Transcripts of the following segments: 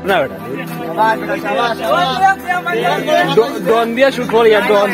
না বেটা ডন দিয়া শুট করি আর ডন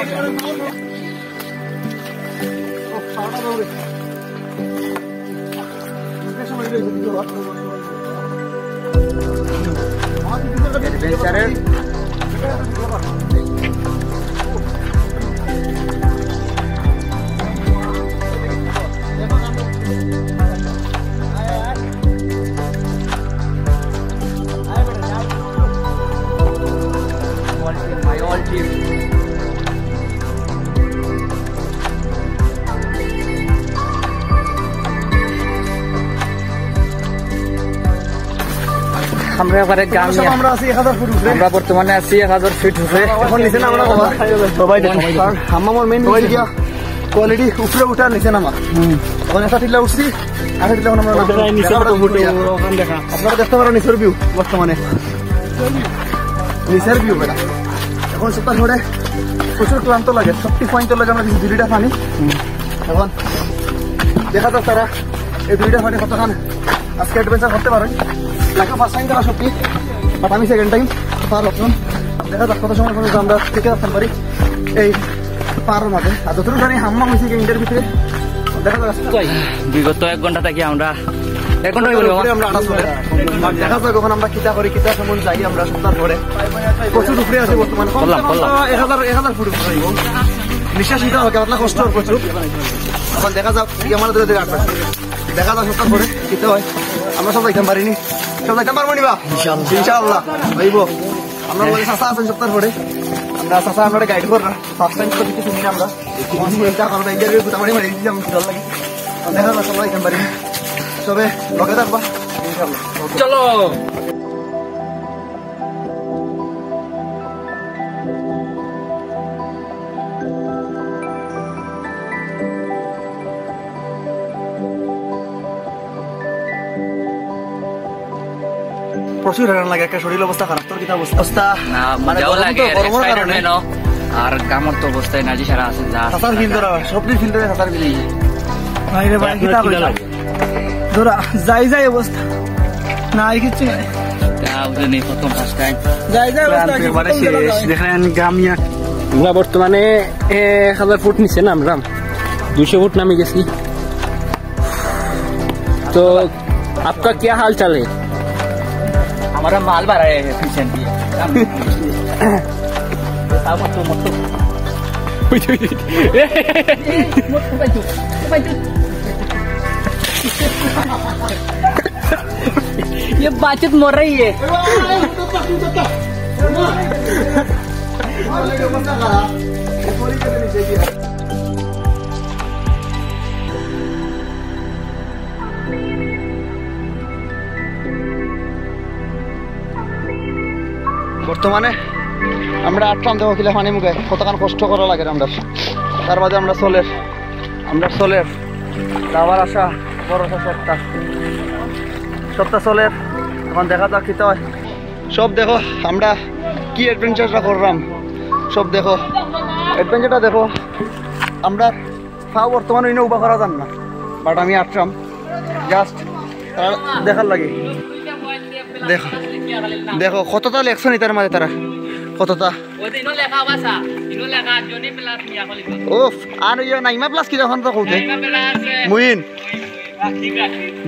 আমরা এবারে গান আমরা আছি 1000 ফুট উপরে আমরা বর্তমানে আছি 1000 ফিট উপরে এখন নিচে নামা সবাই কারণ আমার মেইন গিয়া কোয়ালিটি উপরে উঠা নিচে নামা এখন এটা টিলা উঠছি আর টিলা আমরা নিচে ওখান দেখা আপনারা দেখতে পারেন নিচের ভিউ বর্তমানে নিচের ভিউ বেটা এখন সপ্তাহ ধরে প্রচুর ক্লান্ত লাগে 30 পয়েন্ট লাগে আমরা 2 লিটার পানি এখন দেখা যাক তারা এই 2 লিটার পানি কতক্ষণ আজকে অ্যাডভেঞ্চার করতে পারেন লাগে ফার্স্ট টাইম করা সত্যি বাট আমি সেকেন্ড টাইম পার হলাম দেখা যাক কত সময় পর্যন্ত আমরা টিকে রাখতে পারি এই পার মাঝে আর যতটুকু জানি হাম্মা হয়েছে ইন্টার ভিতরে দেখা যাক বিগত 1 ঘন্টা থেকে আমরা 1 ঘন্টা আমরা আটা চলে দেখা যাক কখন আমরা কিতা করি কিতা কেমন যাই আমরা সপ্তাহ ধরে প্রচুর উপরে আছে বর্তমানে 1000 ফুট উপরে নিঃশ্বাস নিতে হবে আপনার কষ্ট হবে প্রচুর এখন দেখা যাক কি আমাদের ধরে দেখা যাক সপ্তাহ ধরে কিতা হয় আমরা সব যাইতে পারিনি সব যাইতে পারবো নিবা ইনশাআল্লাহ ভাইব আমরা বলে চাষা আছেন সপ্তাহ পরে আমরা চাষা আমরা গাইড করব ফার্স্ট টাইম তো কিছু শুনি আমরা এটা কারণ ইন্টারভিউ গুতামারি মারি দিলাম ভালো লাগে দেখা যাক সব যাইতে পারিনি সবে লগে থাকবা ইনশাআল্লাহ চলো প্রচুর হ্যারান লাগে একটা শরীর অবস্থা খারাপ তোর কিটা অবস্থা না মজাও লাগে এক্সাইটেড নো আর কামর তো অবস্থায় নাজি সারা আছে যা সাতার ফিল ধরা সবটি ফিল ধরে সাতার ফিল ভাই রে ভাই কিটা ধরা যাই অবস্থা না আর কিছু না তাও নেই প্রথম ফার্স্ট টাইম যাই অবস্থা একেবারে শেষ দেখেন গামিয়া আমরা বর্তমানে 1000 ফুট নিচে নামলাম 200 ফুট নামে গেছি तो आपका क्या हाल चाल है हमारा माल भरा है रिसेंटली ये बातचीत मर रही है বর্তমানে আমরা আটটাম দেখো কিলা পানি মুখে কতক্ষণ কষ্ট করা লাগে আমরা তার বাদে আমরা চলের যাওয়ার আশা ভরসা সপ্তাহ চলের এখন দেখা যাক কি হয় সব দেখো আমরা কি অ্যাডভেঞ্চারটা করলাম সব দেখো অ্যাডভেঞ্চারটা দেখো আমরা পা বর্তমানে ইনো উবা করা যান না বাট আমি আটটাম জাস্ট দেখার লাগে দেখো দেখো কতটা লেখছো নি তার মাঝে তারা কতটা ওফ আর ইয়ে নাইমা প্লাস কি যখন তো কইতে মুইন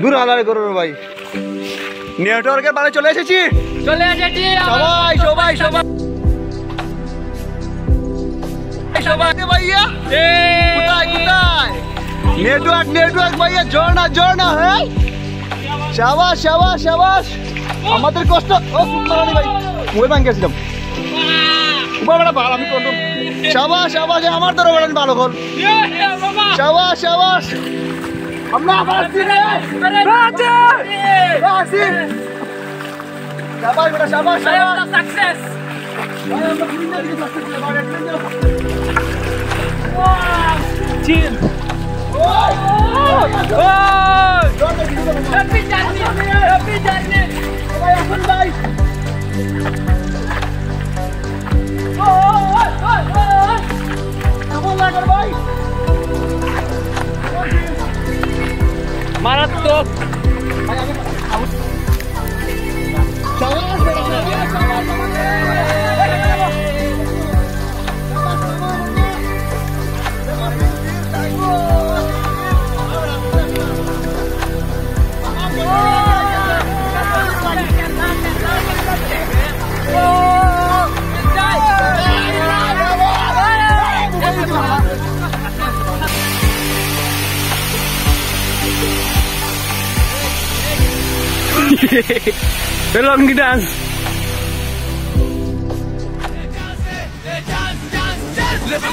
দূর হালারে করো ভাই নেটওয়ার্কের বারে চলে এসেছি সবাই ভাইয়া কোথায় নেটওয়ার্ক ভাইয়া জোর হ্যাঁ শাবাশ আমাদের কষ্ট ও সুন্দরানি ভাই মই ভাঙ গেছিলাম বড় ভালো আমি কন্ট্রোল শাবাশ আমার তোর বড় ভালো কল শাবাশ আমরা আসছি রে আসি শাবাশ বেটা শাবাশ success wow chill Happy journey! Bhai, Afan bhai! Kemal lagar bhai! Marathon! Belong dance. Let's